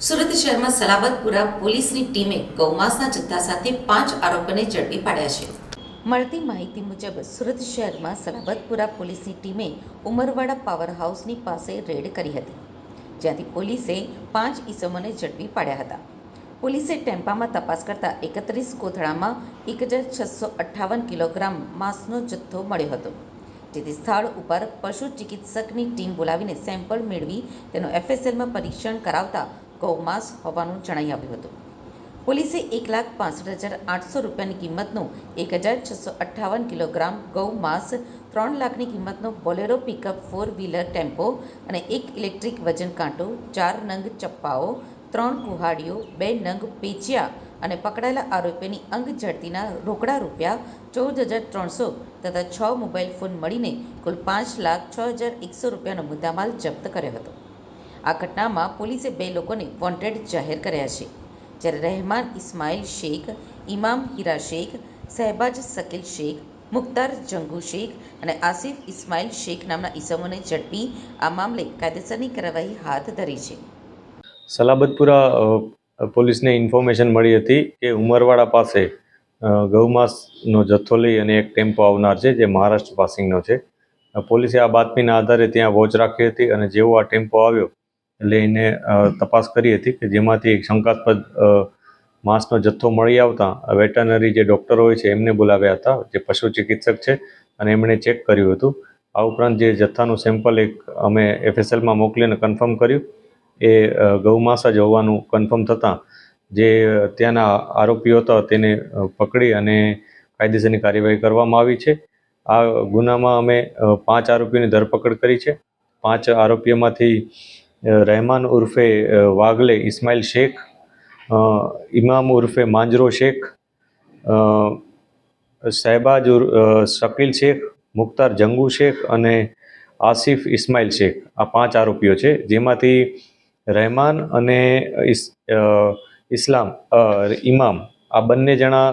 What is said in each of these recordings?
સુરત શહેરમાં સલાબતપુરા પોલીસની ટીમે ગૌમાંસના જથ્થા સાથે 5 આરોપીઓને ઝડપી પાડ્યા છે. મળતી માહિતી મુજબ સુરત શહેરમાં સલાબતપુરા પોલીસની ટીમે ઉમરવાડા પાવર હાઉસની પાસે રેડ કરી હતી, જ્યાંથી પોલીસે 5 ઈસમોને ઝડપી પાડ્યા હતા. પોલીસે ટેમ્પામાં તપાસ કરતા 31 કોથળામાં 1658 કિલોગ્રામ માંસનો જથ્થો મળ્યો હતો, જેથી સ્થળ ઉપર પશુ ચિકિત્સકની ટીમ બોલાવીને સેમ્પલ મેળવી તેનું એફએસએલમાં પરીક્ષણ કરાવતા ગૌમાંસ હોવાનું જણાઈ આવ્યું હતું. પોલીસે 1,65,800 રૂપિયાની કિંમતનું 1658 કિલોગ્રામ ગૌમાંસ, 3 લાખની કિંમતનો બોલેરો પિકઅપ 4 વ્હીલર ટેમ્પો અને 1 ઇલેક્ટ્રિક વજન કાંટો, 4 નંગ ચપ્પાઓ, 3 કુહાડીઓ, 2 નંગ પેચિયા અને પકડાયેલા આરોપીઓની અંગ ઝડતીના રોકડા રૂપિયા 14,300 તથા 6 મોબાઈલ ફોન મળીને કુલ 5,06,100 રૂપિયાનો મુદ્દામાલ જપ્ત કર્યો હતો. આ ઘટનામાં પોલીસે 2 લોકોને વોન્ટેડ જાહેર કર્યા છે, જ્યારે રહેમાન ઇસ્માઇલ શેખ, ઇમામ હીરા શેખ, શહેબાજ શકીલ શેખ, મુખ્તાર જંગુ શેખ અને આસિફ ઇસ્માઇલ શેખ નામના ઈસમોને ઝડપી આ મામલે કાયદેસરની કાર્યવાહી હાથ ધરી છે. સલાબતપુરા પોલીસને ઇન્ફોર્મેશન મળી હતી કે ઉમરવાડા પાસે ગૌમાંસનો જથ્થો લઈ અને એક ટેમ્પો આવનાર છે, જે મહારાષ્ટ્ર પાસિંગનો છે. પોલીસે આ બાતમીના આધારે ત્યાં વોચ રાખી હતી અને જેવો આ ટેમ્પો આવ્યો એટલે એને તપાસ કરી હતી કે જેમાંથી એક શંકાસ્પદ માંસનો જથ્થો મળી આવતા વેટરનરી જે ડૉક્ટર હોય છે એમને બોલાવ્યા હતા, જે પશુ ચિકિત્સક છે, અને એમણે ચેક કર્યું હતું. આ ઉપરાંત જે જથ્થાનું સેમ્પલ એક અમે એફએસએલમાં મોકલીને કન્ફર્મ કર્યું, એ ગૌમાંસ જ હોવાનું કન્ફર્મ થતાં જે ત્યાંના આરોપીઓ હતા તેને પકડી અને કાયદેસરની કાર્યવાહી કરવામાં આવી છે. આ ગુનામાં અમે 5 આરોપીઓની ધરપકડ કરી છે. 5 આરોપીઓમાંથી રહેમાન ઉર્ફે વાગલે ઇસ્માઇલ શેખ, ઇમામ ઉર્ફે માંજરો શેખ, શહેબાજ શકીલ શેખ, મુખ્તાર જંગુ શેખ અને આસિફ ઇસ્માઇલ શેખ, આ 5 આરોપીઓ છે. જેમાંથી રહેમાન અને ઇમામ આ બંને જણા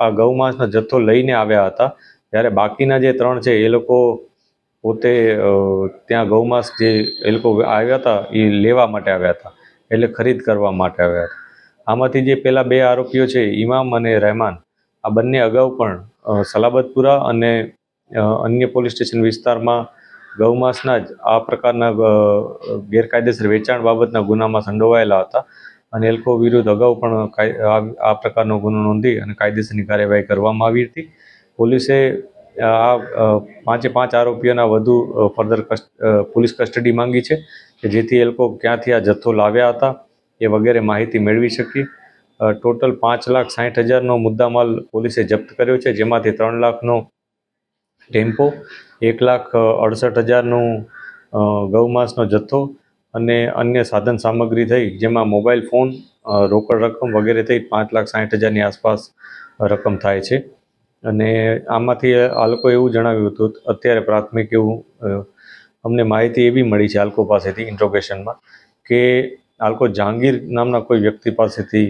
આ ગૌમાંસનો જથ્થો લઈને આવ્યા હતા, જ્યારે બાકીના જે 3 છે એ લોકો પોતે ત્યાં ગૌમાંસ જે એ લોકો આવ્યા હતા એ લેવા માટે આવ્યા હતા, એટલે ખરીદ કરવા માટે આવ્યા હતા. આમાંથી જે પેલા 2 આરોપીઓ છે, ઇમામ અને રહેમાન, આ બંને અગાઉ પણ સલાબતપુરા અને અન્ય પોલીસ સ્ટેશન વિસ્તારમાં ગૌમાંસના જ આ પ્રકારના ગેરકાયદેસર વેચાણ બાબતના ગુનામાં સંડોવાયેલા હતા, અને એ લોકો વિરુદ્ધ અગાઉ પણ આ પ્રકારનો ગુનો નોંધી અને કાયદેસરની કાર્યવાહી કરવામાં આવી હતી. પોલીસે આ 5 આરોપીઓના વધુ ફર્ધર પોલીસ કસ્ટડી માંગી છે, કે જેથી એ લોકો ક્યાંથી આ જથ્થો લાવ્યા હતા એ વગેરે માહિતી મેળવી શકી. ટોટલ 5,60,000નો મુદ્દામાલ પોલીસે જપ્ત કર્યો છે, જેમાંથી 3 લાખનો ટેમ્પો, 1,68,000નું ગૌમાંસનો જથ્થો અને અન્ય સાધન સામગ્રી થઈ, જેમાં મોબાઈલ ફોન, રોકડ રકમ વગેરે થઈ 5,60,000ની આસપાસ રકમ થાય છે. અને આમાંથી આ લોકોએ એવું જણાવ્યું હતું, અત્યારે પ્રાથમિક એવું અમને માહિતી એવી મળી છે આ લોકો પાસેથી ઇન્ટ્રોગેશનમાં, કે આ લોકો જહાંગીર નામના કોઈ વ્યક્તિ પાસેથી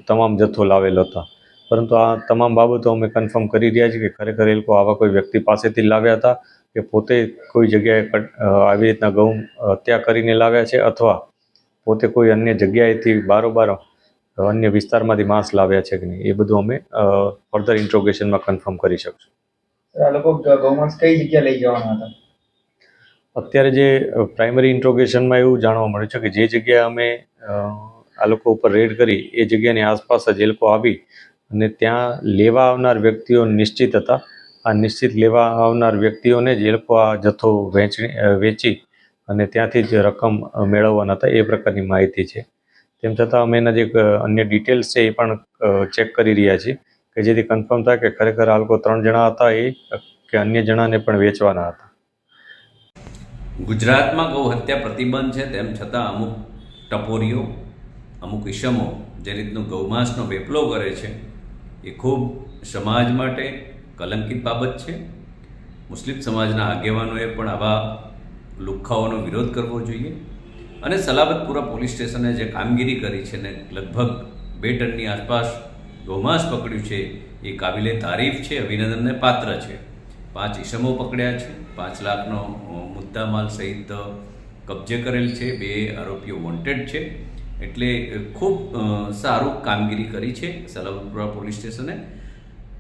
તમામ જથ્થો લાવેલો હતા. પરંતુ આ તમામ બાબતો અમે કન્ફર્મ કરી રહ્યા છીએ કે ખરેખર એ લોકો આવા કોઈ વ્યક્તિ પાસેથી લાવ્યા હતા કે પોતે કોઈ જગ્યાએ આવી રીતના ગૌ હત્યા કરીને લાવ્યા છે, અથવા પોતે કોઈ અન્ય જગ્યાએથી બારોબાર અન્ય વિસ્તારમાંથી માંસ લાવ્યા છે કે નહીં, એ બધું અમે ફર્ધર ઇન્ટ્રોગેશનમાં કન્ફર્મ કરી શકશું. આ લોકો ગૌમાંસ કઈ જગ્યા લઈ જવાના હતા? અત્યારે જે પ્રાઇમરી ઇન્ટ્રોગેશનમાં એવું જાણવા મળ્યું છે કે જે જગ્યાએ અમે આ લોકો ઉપર રેડ કરી એ જગ્યાની આસપાસ જ એ લોકો આવી અને ત્યાં લેવા આવનાર વ્યક્તિઓ નિશ્ચિત હતા. આ નિશ્ચિત લેવા આવનાર વ્યક્તિઓને જ એ લોકો આ જથ્થો વેચી અને ત્યાંથી જ રકમ મેળવવાના હતા, એ પ્રકારની માહિતી છે. તેમ છતાં અમે એના જે અન્ય ડિટેલ્સ છે એ પણ ચેક કરી રહ્યા છીએ, કે જેથી કન્ફર્મ થાય કે ખરેખર આ લોકો 3 જણા હતા એ કે અન્ય જણાને પણ વેચવાના હતા. ગુજરાતમાં ગૌ હત્યા પ્રતિબંધ છે, તેમ છતાં અમુક ટપોરીઓ, અમુક ઈસમો જે રીતનું ગૌમાંસનો વેપલો કરે છે એ ખૂબ સમાજ માટે કલંકિત બાબત છે. મુસ્લિમ સમાજના આગેવાનોએ પણ આવા લુખ્ખાઓનો વિરોધ કરવો જોઈએ, અને સલાબતપુરા પોલીસ સ્ટેશને જે કામગીરી કરી છે ને લગભગ 2 ટનની આસપાસ ગૌમાંસ પકડ્યું છે, એ કાબિલે તારીફ છે, અભિનંદનને પાત્ર છે. 5 ઈસમો પકડ્યા છે, 5 લાખનો મુદ્દામાલ સહિત કબજે કરેલ છે. 2 આરોપીઓ વોન્ટેડ છે. એટલે ખૂબ સારું કામગીરી કરી છે સલાબતપુરા પોલીસ સ્ટેશને.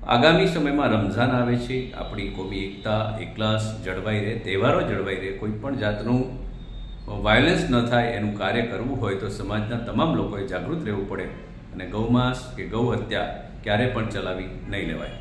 આગામી સમયમાં રમઝાન આવે છે. આપણી કોમી એકતા એકલાસ જળવાઈ રહે, તહેવારો જળવાઈ રહે, કોઈ પણ જાતનું વાયોલન્સ ન થાય એનું કાર્ય કરવું હોય તો સમાજના તમામ લોકોએ જાગૃત રહેવું પડે અને ગૌમાંસ કે ગૌ હત્યા ક્યારે પણ ચલાવી નહીં લેવાય.